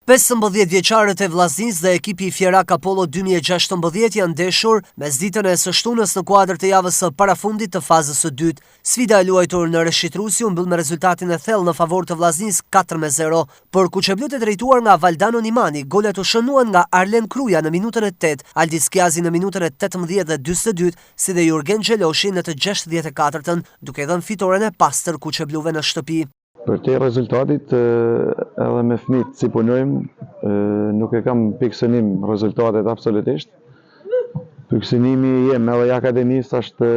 15 vjeçarët e Vllaznisë dhe ekipi i Fierak Apollo 2016 janë ndeshur mesditën e së shtunës në kuadër të javës së parafundit të fazës së dytë. Sfida e luajtur në Reshitrusi u mbyll me rezultatin e thellë në favor të Vllaznisë 4-0, por kuçeblut e drejtuar nga Valdano Nimani, golet u shënuan nga Arlen Kruja në minutën e 8, Aldis Skiazi në minutën e 18 dhe 42, si dhe Jurgen Xheloshi në të 64-ën, duke dhënë fitoren e pastër kuçebluve në shtëpi. Për te rezultatit, edhe me fëmijët si punojmë, nuk e kam piksënim rezultatet absolutisht. Piksënimi jem edhe i akademisë është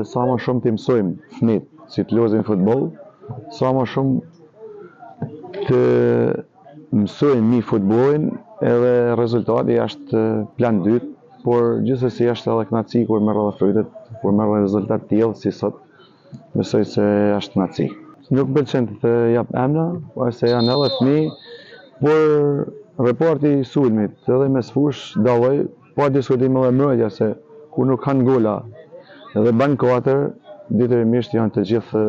sa më shumë të mësojmë fëmijët si të lozin futboll, sa më shumë të mësojmë mi futbollin, edhe rezultati është plan dytë, por gjithsesi është edhe kënaqësi kur merr edhe frytet, kur merr rezultat të tillë si sot, besoj se është kënaqësi. Nuk pëlqen të jap emra, se janë edhe fëmijë, por reporti i sulmit edhe mes fush dalloj, pa diskutim edhe mbrojtja se ku nuk kanë gola edhe ban 4, detyrimisht janë të gjithë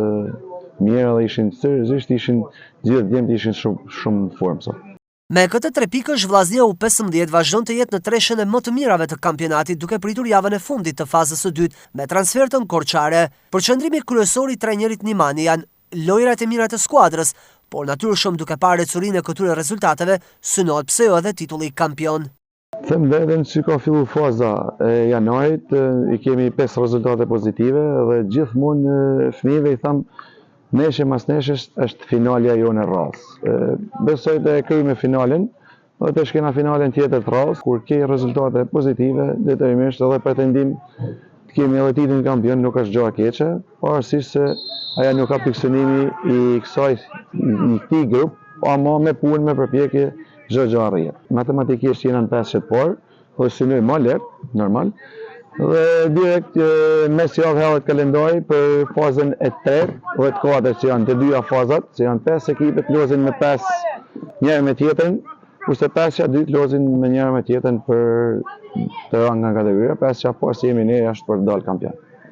mirë dhe ishin seriozisht gjithë djemtë ishin shumë në formë sot. Me këtë 3 pikësh, Vllaznia U15 vazhdon të jetë në treshën e më të mirave të kampionatit, duke pritur javën e fundit të fazës së dytë me transfertën korçare. Përqendrimi kryesor i trajnerit Nimani janë lojrat e mira të skuadrës, por natyrshëm duke parë ecurinë e këtyre rezultateve, synohet pse jo edhe titulli kampion. Them vetëm që ka fillu faza e janarit, i kemi 5 rezultate pozitive dhe gjithmonë fëmijëve i tham neshe mas neshesh është finalja jonë e rrallës. Besoj të kryejmë finalen dhe të shkena finalen tjetër të rrallës, kur ke rezultate pozitive, detyrimisht edhe pretendim të kemi edhe titullin kampion nuk është gjë e keqe, pavarësisht se aja nuk ka piksënimi i këtij grup, ama me punë, me përpjekje, çdo gjë arrihet. Matematikisht jena në 5 qëtë parë, dhe synoj më lehtë, normal, dhe direkt mes javë hellet kalendari për fazën e 3 dhe të 4 që janë të dyja fazat, që janë 5 ekipet lozin me 5 njëra me tjetrën, kurse 5-ja dytë lozin me njëra me tjetën për të rënë nga kategoria, 5-ja parë si jemi ne është për të dalë kampion.